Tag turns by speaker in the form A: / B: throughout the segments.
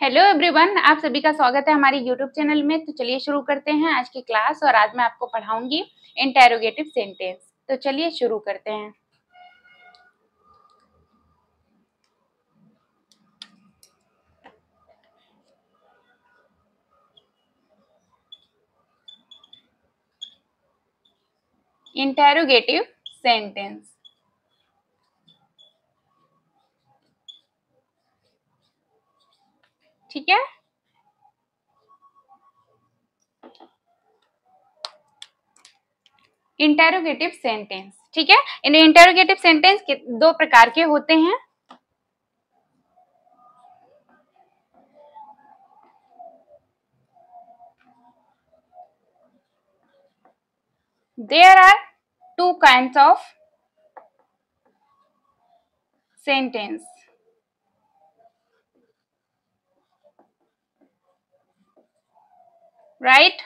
A: Hello everyone, आप सभी का स्वागत है हमारे यूट्यूब चैनल में। तो चलिए शुरू करते हैं आज की क्लास। और आज मैं आपको पढ़ाऊंगी इंटेरोगेटिव सेंटेंस। तो चलिए शुरू करते हैं। इंटेरोगेटिव सेंटेंस, ठीक है। इंटेरोगेटिव सेंटेंस, ठीक है। इन इंटेरोगेटिव सेंटेंस दो प्रकार के होते हैं। There are two kinds of sentence. Right?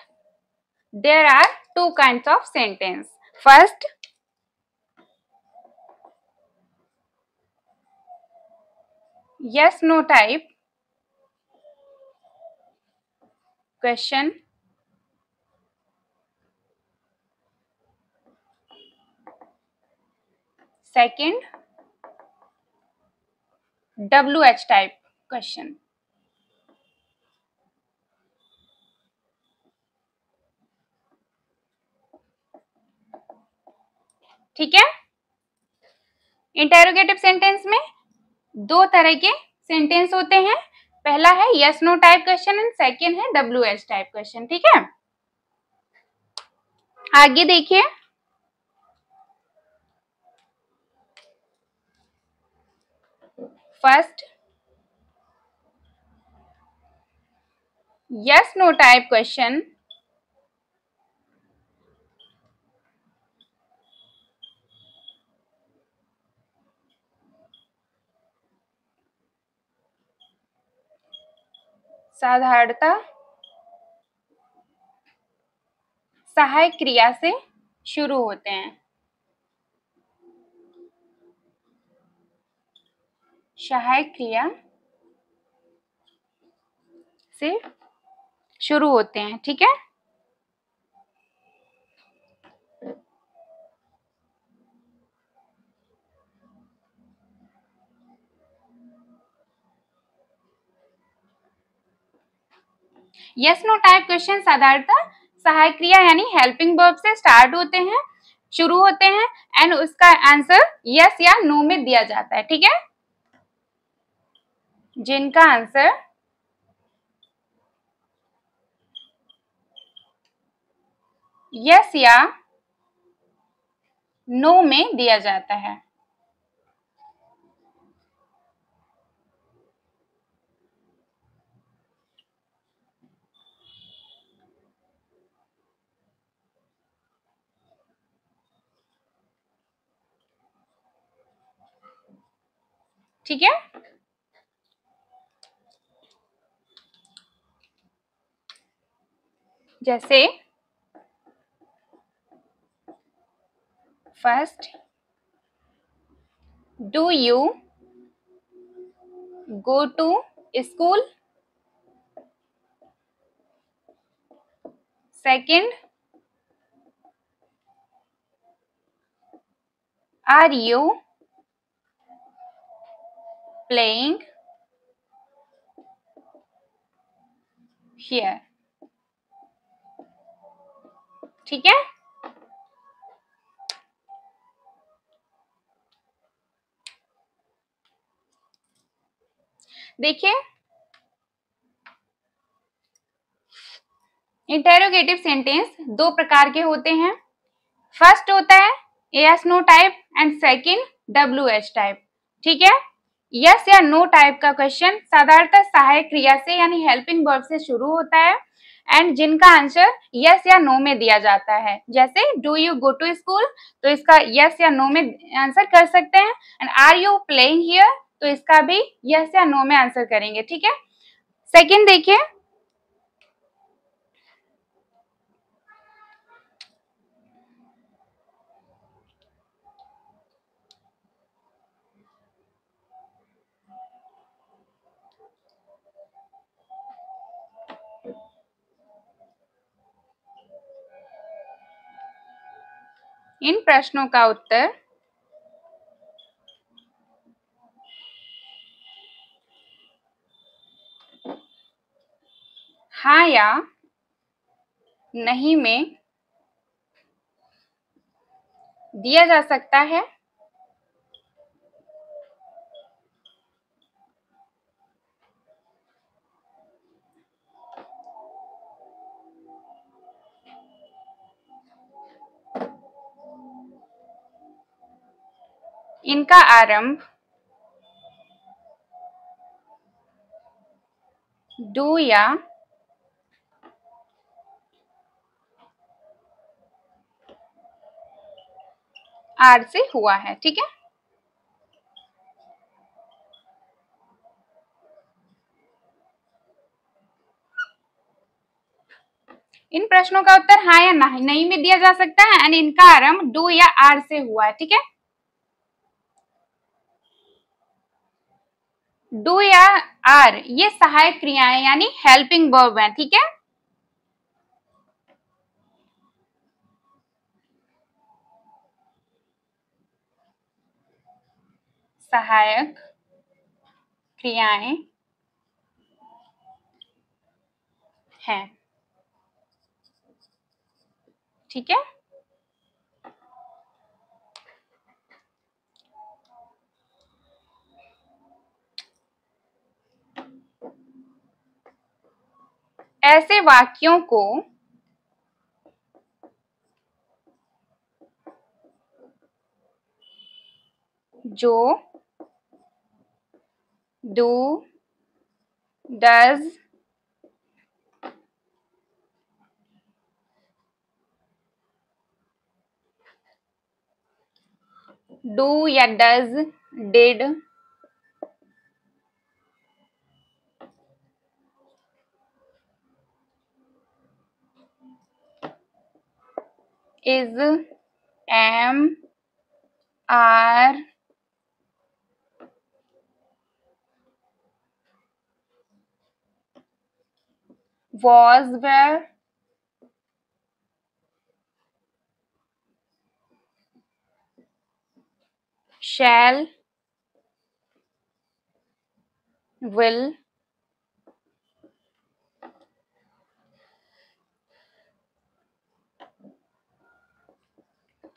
A: There are two kinds of sentence. First, yes no type question. Second, WH type question. ठीक है। इंटेरोगेटिव सेंटेंस में दो तरह के सेंटेंस होते हैं। पहला है yes no type question and second है WH टाइप क्वेश्चन, ठीक है। आगे देखिए, first yes no type question साधारणतः सहायक क्रिया से शुरू होते हैं। सहायक क्रिया से शुरू होते हैं, ठीक है। यस नो टाइप क्वेश्चन साधारणतः सहायक क्रिया यानी हेल्पिंग वर्ब से स्टार्ट होते हैं, शुरू होते हैं एंड उसका आंसर यस या नो में दिया जाता है, ठीक है। जिनका आंसर यस या नो में दिया जाता है। ठीक है। जैसे first, do you go to school. Second, are you playing here. ठीक है। देखिए, इंटेरोगेटिव सेंटेंस दो प्रकार के होते हैं। फर्स्ट होता है yes no type and second WH type, ठीक है। यस या नो टाइप का क्वेश्चन साधारणतः सहायक क्रिया से यानी हेल्पिंग वर्ब से शुरू होता है एंड जिनका आंसर यस या नो में दिया जाता है। जैसे do you go to school, तो इसका यस या नो में आंसर कर सकते हैं। And are you playing here, तो इसका भी यस या नो में आंसर करेंगे, ठीक है। सेकंड देखिए, इन प्रश्नों का उत्तर हाँ या नहीं में दिया जा सकता है। इनका आरंभ डू या आर से हुआ है। ठीक है, इन प्रश्नों का उत्तर हाँ या नहीं में दिया जा सकता है एंड इनका आरंभ डू या आर से हुआ है। ठीक है, डू या आर ये सहायक क्रियाएं यानी हेल्पिंग वर्ब है। ठीक है, सहायक क्रियाएं हैं। ठीक है, ऐसे वाक्यों को जो डू डज डू या does did is am are was were shall will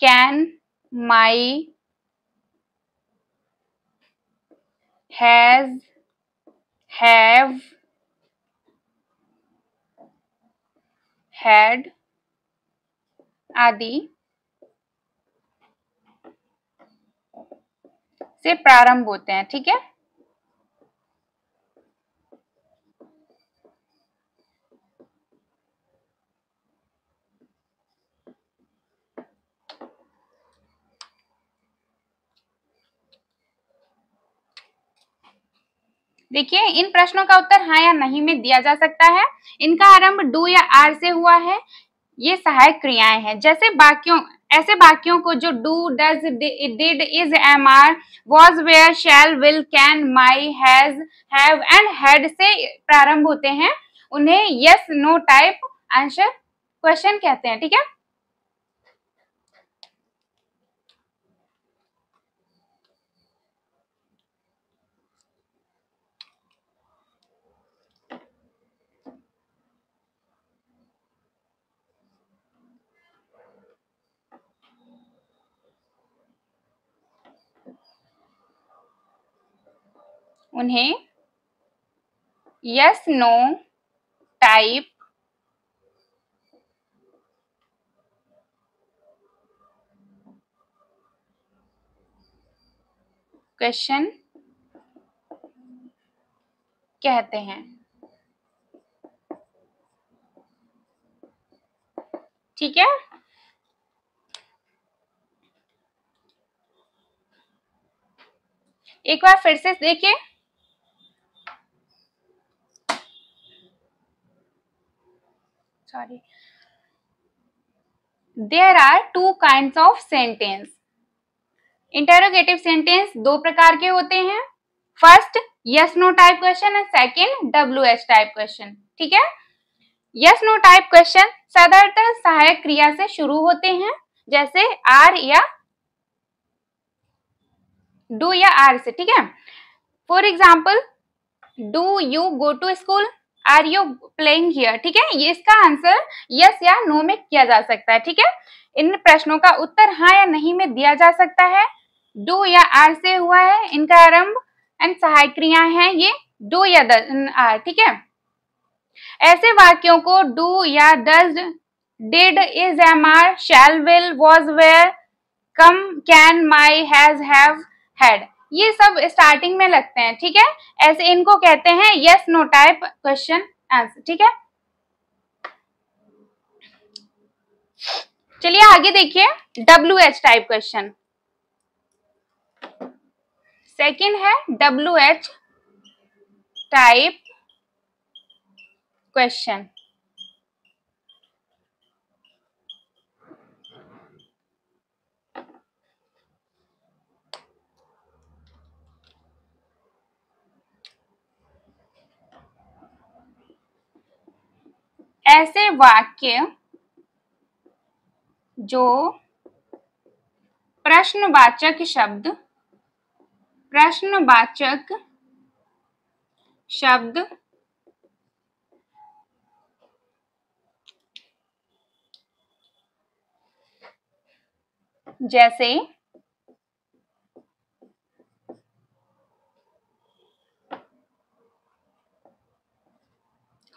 A: can might has have had आदि से प्रारंभ होते हैं। ठीक है, देखिए इन प्रश्नों का उत्तर हाँ या नहीं में दिया जा सकता है। इनका आरंभ डू या आर से हुआ है। ये सहायक क्रियाएं हैं। जैसे ऐसे वाक्यों को जो do does did is am are was were shall will can may has have and had से प्रारंभ होते हैं, उन्हें yes no type answer question कहते हैं। ठीक है, उन्हें यस नो टाइप क्वेश्चन कहते हैं। ठीक है, एक बार फिर से देखिए, sorry, there are two kinds of sentence. Interrogative sentence दो प्रकार के होते हैं। First yes no type question and second WH type question. ठीक है, यस नो टाइप क्वेश्चन साधारणतः सहायक क्रिया से शुरू होते हैं, जैसे आर या डू या आर से, ठीक है। For example, do you go to school, are you playing here, ठीक है। ये इसका आंसर यस या नो में किया जा सकता है, ठीक है। इन प्रश्नों का उत्तर हाँ या नहीं में दिया जा सकता है। डू या आर से हुआ है, इनका आरंभ एंड सहायक क्रियाएं हैं ये डू या आर, ठीक है। ऐसे वाक्यों को डू या does, did, is, am, are, shall, will, was, were, come, can, may, has, have, had, ये सब स्टार्टिंग में लगते हैं, ठीक है। ऐसे इनको कहते हैं yes no type question answer, ठीक है। चलिए आगे देखिए, WH टाइप क्वेश्चन। सेकंड है WH टाइप क्वेश्चन। ऐसे वाक्य जो प्रश्नवाचक शब्द जैसे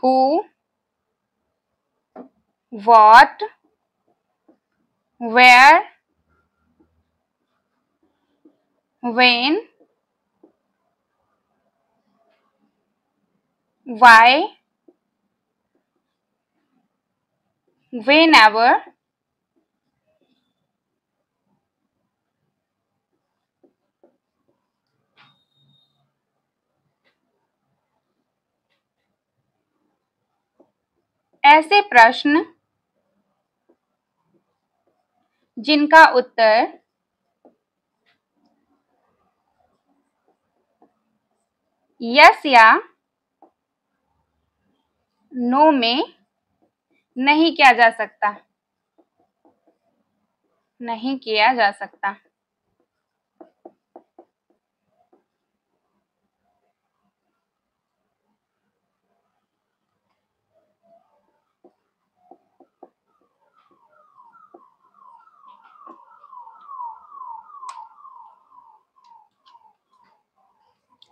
A: who, what, where, when, why, whenever, ऐसे प्रश्न जिनका उत्तर यस या नो में नहीं किया जा सकता,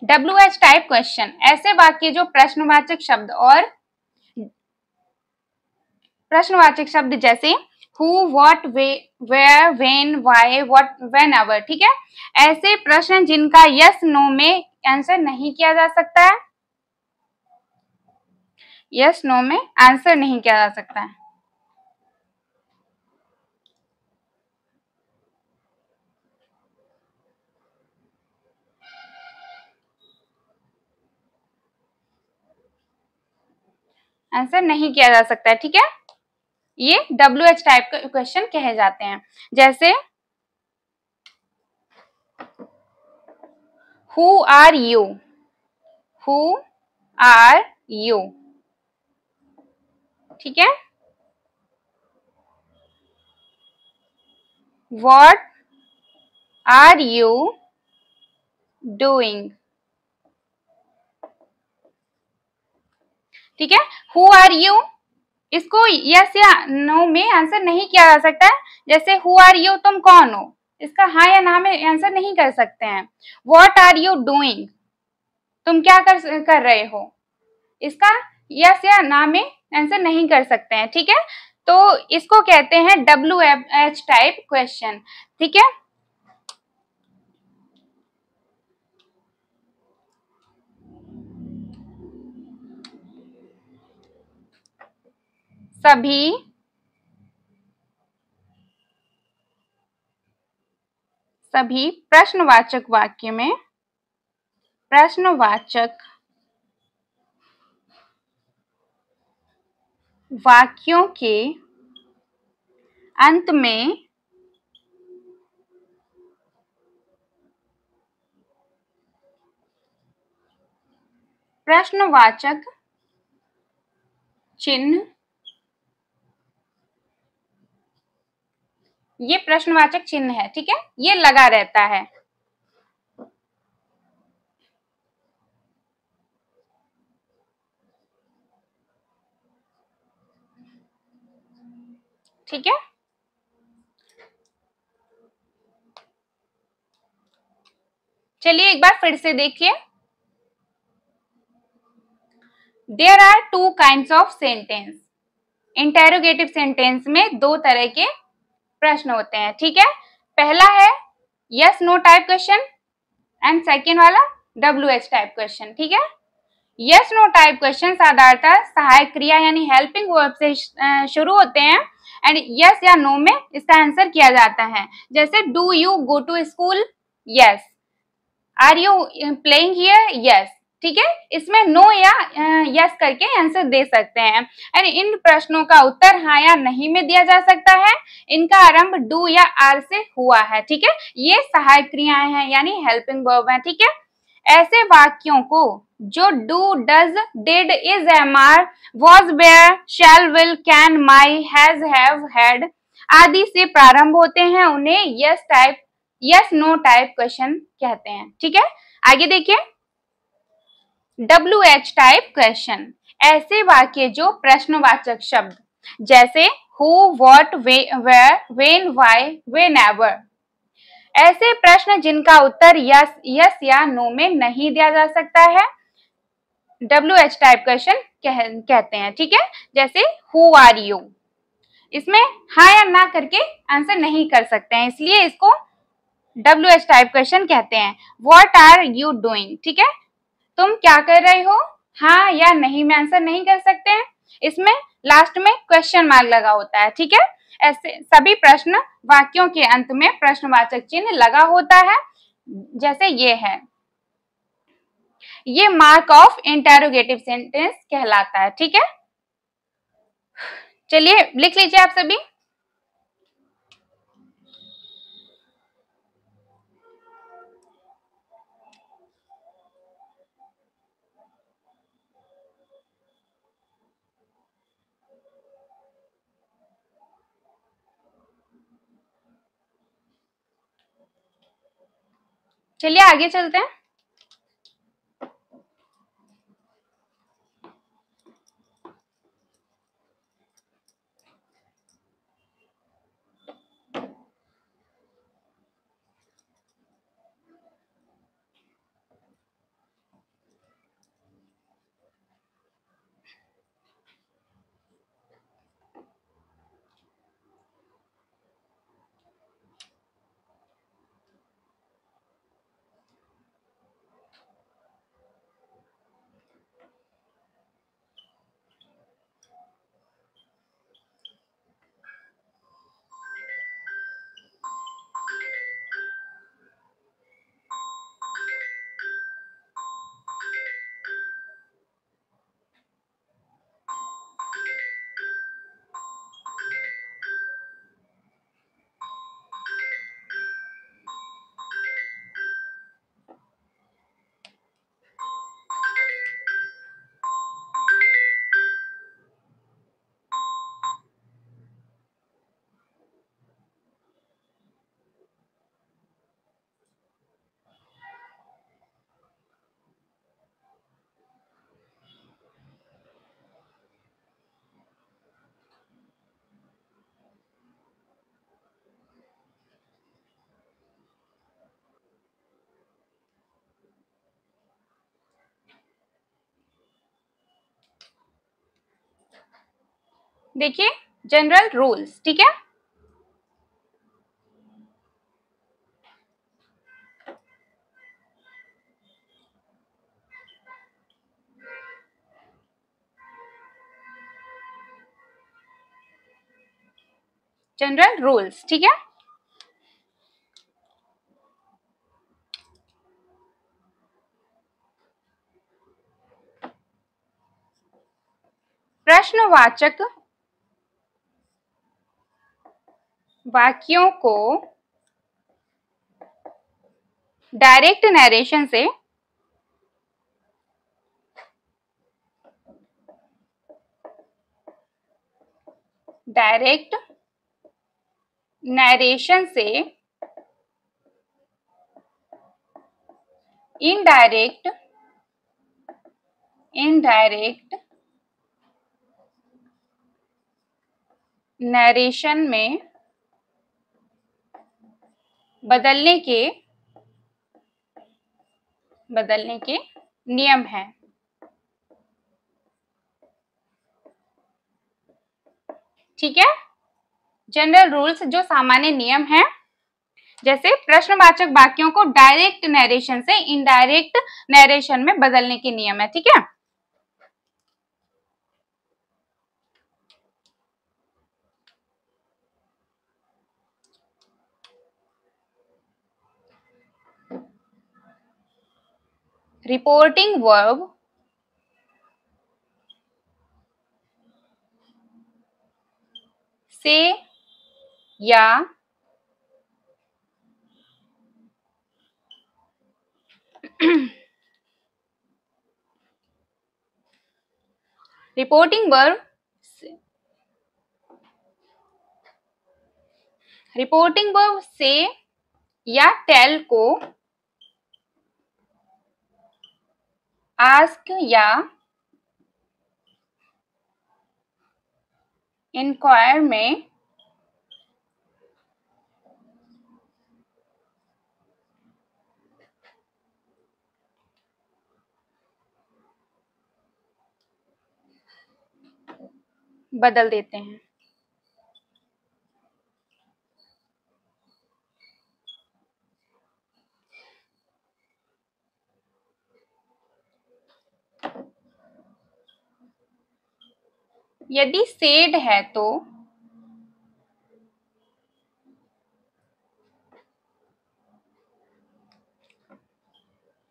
A: WH टाइप क्वेश्चन, ऐसे वाक्य जो प्रश्नवाचक शब्द जैसे who, what, where, when, why, what, whenever, ठीक है। ऐसे प्रश्न जिनका यस नो में आंसर नहीं किया जा सकता है, यस नो में आंसर नहीं किया जा सकता है। आंसर नहीं किया जा सकता है, ठीक है। ये WH टाइप के क्वेश्चन कहे जाते हैं। जैसे who are you, who are you, ठीक है। what are you doing, ठीक है। who are you, इसको यस या नो में आंसर नहीं किया जा सकता है। जैसे who are you, तुम कौन हो, इसका हाँ या ना में आंसर नहीं कर सकते हैं। what are you doing, तुम क्या कर रहे हो, इसका यस या ना में आंसर नहीं कर सकते हैं, ठीक है। तो इसको कहते हैं WH टाइप क्वेश्चन, ठीक है। सभी प्रश्नवाचक वाक्य में वाक्यों के अंत में प्रश्नवाचक चिन्ह ये प्रश्नवाचक चिन्ह है, ठीक है, ये लगा रहता है। ठीक है, चलिए एक बार फिर से देखिए। There are two kinds of sentence. Interrogative sentence में दो तरह के प्रश्न होते हैं, ठीक है। पहला है yes no type question and second वाला WH टाइप क्वेश्चन, ठीक है। यस नो टाइप क्वेश्चन साधारणतः सहायक क्रिया यानी हेल्पिंग वर्ब से शुरू होते हैं एंड यस या नो में इसका आंसर किया जाता है। जैसे do you go to school, yes. Are you playing here, yes. ठीक है, इसमें नो या यस करके आंसर दे सकते हैं। एंड इन प्रश्नों का उत्तर हाँ या नहीं में दिया जा सकता है। इनका आरंभ डू या आर से हुआ है, ठीक है। ये सहायक क्रियाएं हैं यानी हेल्पिंग वर्ब है, ठीक है। ऐसे वाक्यों को जो do, does, did, is, am, are, was, were, shall, will, can, may, has, have, had आदि से प्रारंभ होते हैं उन्हें यस नो टाइप क्वेश्चन कहते हैं, ठीक है। आगे देखिए WH टाइप क्वेश्चन, ऐसे वाक्य जो प्रश्नवाचक शब्द जैसे who, what, where, when, why, whenever, ऐसे प्रश्न जिनका उत्तर यस या नो में नहीं दिया जा सकता है WH टाइप क्वेश्चन कहते हैं, ठीक है। जैसे हु आर यू, इसमें हाँ या ना करके आंसर नहीं कर सकते हैं, इसलिए इसको WH टाइप क्वेश्चन कहते हैं। व्हाट आर यू डूइंग, ठीक है, तुम क्या कर रहे हो, हाँ या नहीं में आंसर नहीं कर सकते हैं, इसमें लास्ट में क्वेश्चन मार्क लगा होता है, ठीक है। ऐसे सभी प्रश्न वाक्यों के अंत में प्रश्नवाचक चिन्ह लगा होता है, जैसे ये है। ये मार्क ऑफ इंटेरोगेटिव सेंटेंस कहलाता है, ठीक है। चलिए लिख लीजिए आप सभी। चलिए आगे चलते हैं। देखिए जनरल रूल्स, ठीक है। जनरल रूल्स, ठीक है। प्रश्नवाचक वाक्यों को डायरेक्ट नरेशन से डायरेक्ट नरेशन से इनडायरेक्ट नरेशन में बदलने के नियम हैं। ठीक है, जनरल रूल्स जो सामान्य नियम हैं, जैसे प्रश्नवाचक वाक्यों को डायरेक्ट नरेशन से इनडायरेक्ट नरेशन में बदलने के नियम है। ठीक है, रिपोर्टिंग वर्ब से या रिपोर्टिंग वर्ब से या टेल को आस्क या इंक्वायर में बदल देते हैं। यदि सेड है तो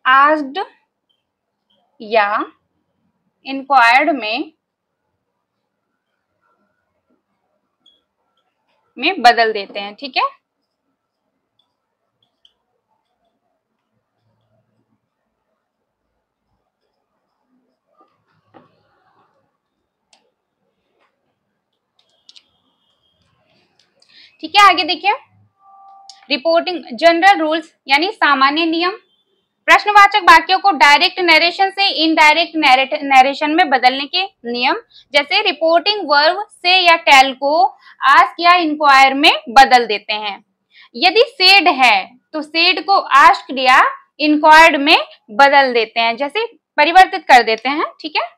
A: आस्क्ड या इंक्वायर्ड में बदल देते हैं। ठीक है, ठीक है, आगे देखिए, रिपोर्टिंग जनरल रूल्स यानी सामान्य नियम, प्रश्नवाचक वाक्यों को डायरेक्ट नरेशन से इनडायरेक्ट नरेशन में बदलने के नियम, जैसे रिपोर्टिंग वर्ब से या टेल को आस्क या इंक्वायर में बदल देते हैं। यदि सेड है तो सेड को आस्क्ड या इंक्वायर्ड में बदल देते हैं, जैसे परिवर्तित कर देते हैं। ठीक है,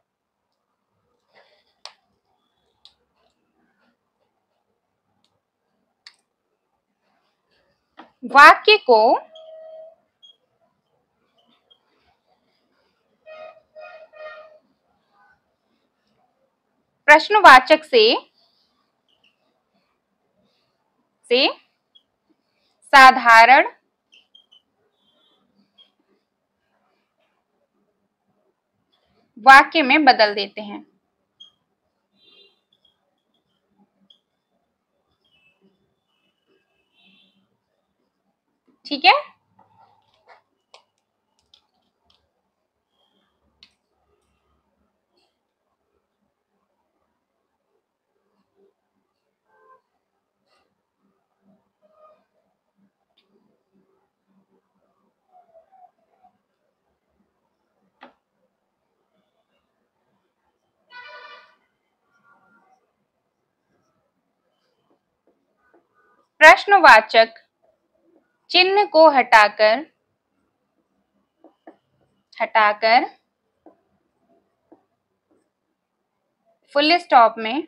A: वाक्य को प्रश्नवाचक से साधारण वाक्य में बदल देते हैं। ठीक है, प्रश्नवाचक चिन्ह को हटाकर फुल स्टॉप में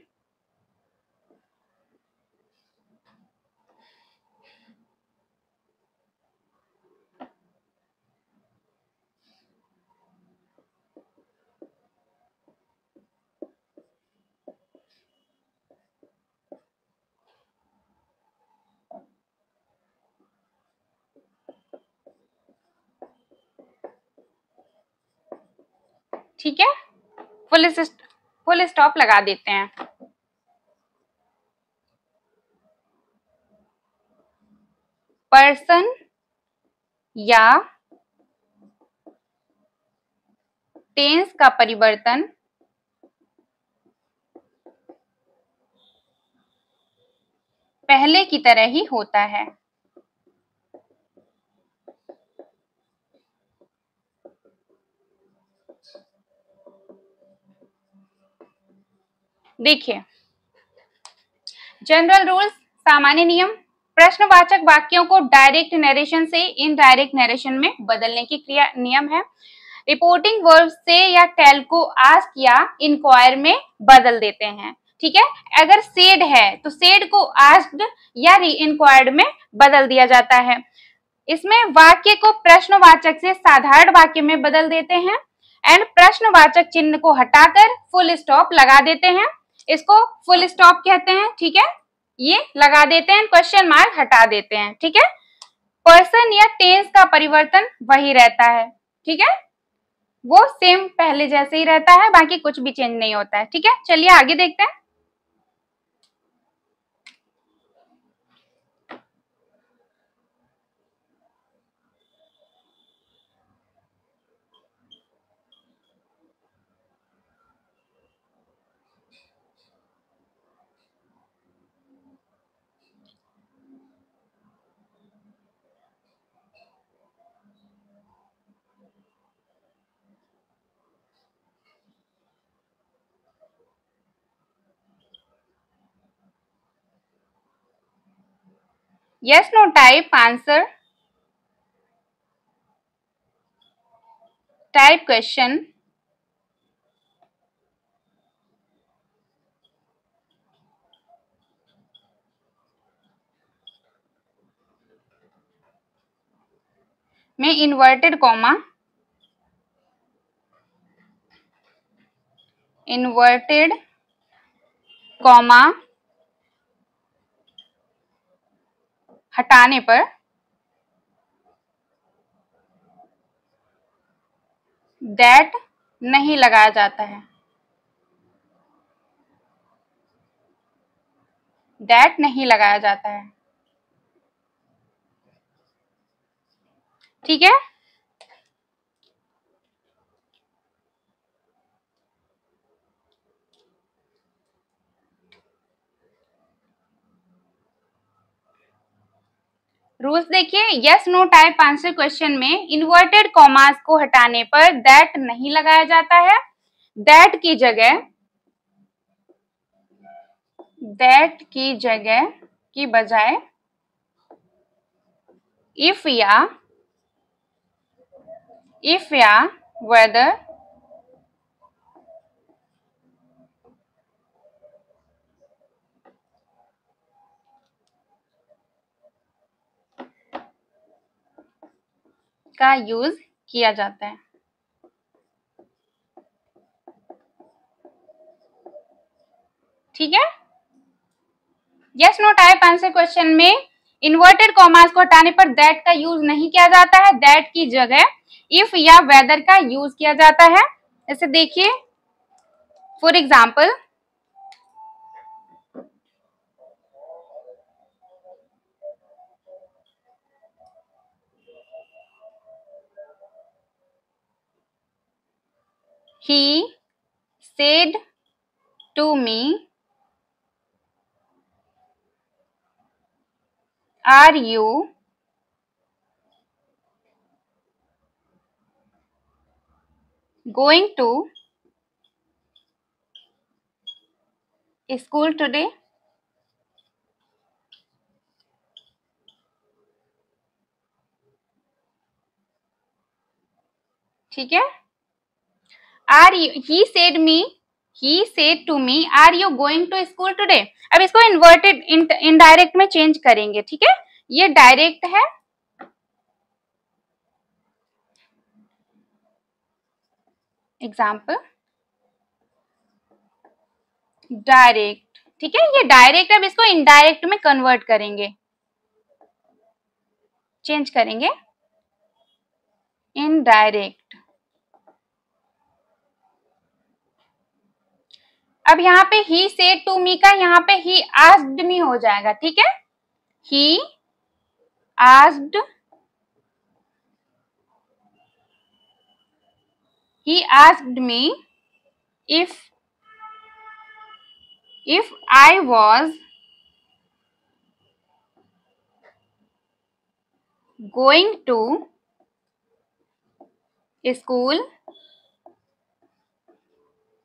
A: ठीक है, फुल स्टॉप लगा देते हैं। पर्सन या टेंस का परिवर्तन पहले की तरह ही होता है। देखिए, जनरल रूल्स, सामान्य नियम, प्रश्नवाचक वाक्यों को डायरेक्ट नरेशन से इनडायरेक्ट नरेशन में बदलने की क्रिया नियम है। रिपोर्टिंग वर्ब से या टेल को आस्क या इंक्वायर में बदल देते हैं। ठीक है, अगर सेड है तो सेड को आस्क्ड या इंक्वायर्ड में बदल दिया जाता है। इसमें वाक्य को प्रश्नवाचक से साधारण वाक्य में बदल देते हैं एंड प्रश्नवाचक चिन्ह को हटाकर फुल स्टॉप लगा देते हैं। इसको फुल स्टॉप कहते हैं। ठीक है, ये लगा देते हैं, क्वेश्चन मार्क हटा देते हैं। ठीक है, पर्सन या टेंस का परिवर्तन वही रहता है। ठीक है, वो सेम पहले जैसे ही रहता है, बाकी कुछ भी चेंज नहीं होता है। ठीक है, चलिए आगे देखते हैं। yes no type answer, type question, में इन्वर्टेड कॉमा, इन्वर्टेड कॉमा हटाने पर दैट नहीं लगाया जाता है। दैट नहीं लगाया जाता है। ठीक है, रूल्स देखिए, yes no type answer question में इन्वर्टेड कॉमास को हटाने पर दैट नहीं लगाया जाता है। दैट की जगह की बजाय इफ या वेदर का यूज किया जाता है। ठीक है, yes no type answer question में इन्वर्टेड कॉमास को हटाने पर दैट का यूज नहीं किया जाता है। दैट की जगह इफ या वेदर का यूज किया जाता है। ऐसे देखिए, for example, he said to me, are you going to school today? ठीक है, are you, he said to me are you going to school today. अब इसको इन्वर्टेड इनडायरेक्ट में चेंज करेंगे। ठीक है, ये डायरेक्ट है, एग्जाम्पल डायरेक्ट। ठीक है, ये डायरेक्ट, अब इसको इनडायरेक्ट में कन्वर्ट करेंगे, चेंज करेंगे, इनडायरेक्ट। अब यहाँ पे ही सेड टू मी का यहाँ पे ही आस्क्ड मी हो जाएगा। ठीक है, he asked me if I was going to school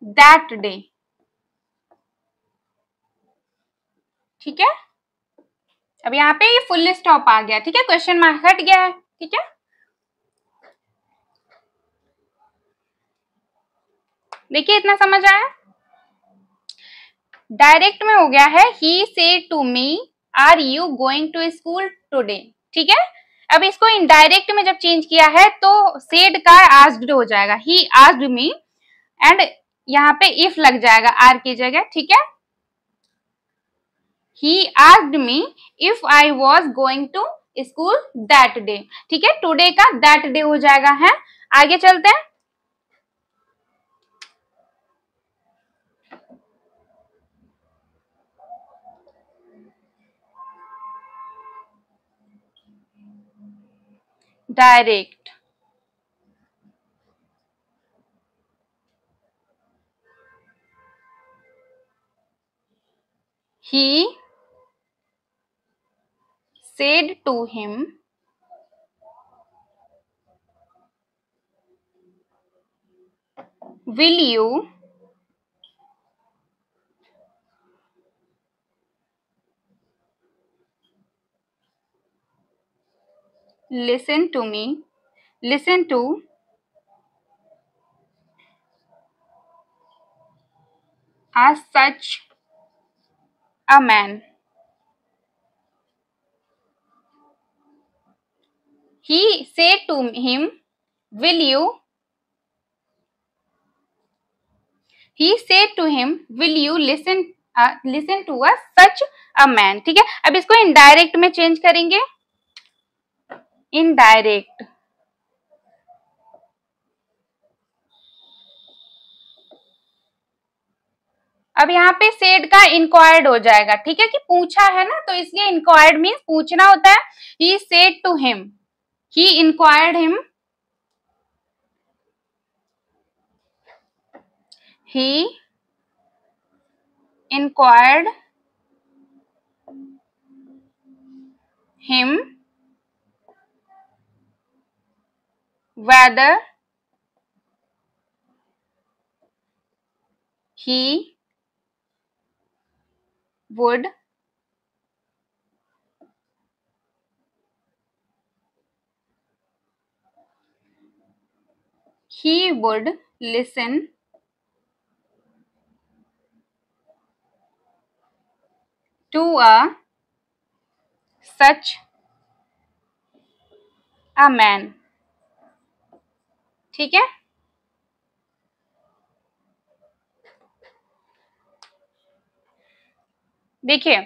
A: that day. ठीक है, अब यहाँ पे ये फुल स्टॉप आ गया। ठीक है, क्वेश्चन मार्क हट गया है। ठीक है, देखिए इतना समझ आया। डायरेक्ट में हो गया है he said to me are you going to school today. ठीक है, अब इसको इनडायरेक्ट में जब चेंज किया है तो सेड का आस्क्ड हो जाएगा, ही आस्क्ड मी, एंड यहाँ पे इफ लग जाएगा आर की जगह। ठीक है, he asked me if I was going to school that day. ठीक है, टुडे का दैट डे हो जाएगा। है, आगे चलते हैं। Direct, he said to him, will you listen to me, listen to as such a man? He said to him, will you, he said to him, will you listen listen to us such a man? ठीक है, अब इसको indirect में change करेंगे, indirect. अब यहाँ पे said का इंक्वायर्ड हो जाएगा। ठीक है, कि पूछा है ना, तो इसलिए इंक्वायर्ड मीन्स पूछना होता है। He said to him, he inquired him, he inquired him whether he would listen to a such a man। ठीक है, देखिए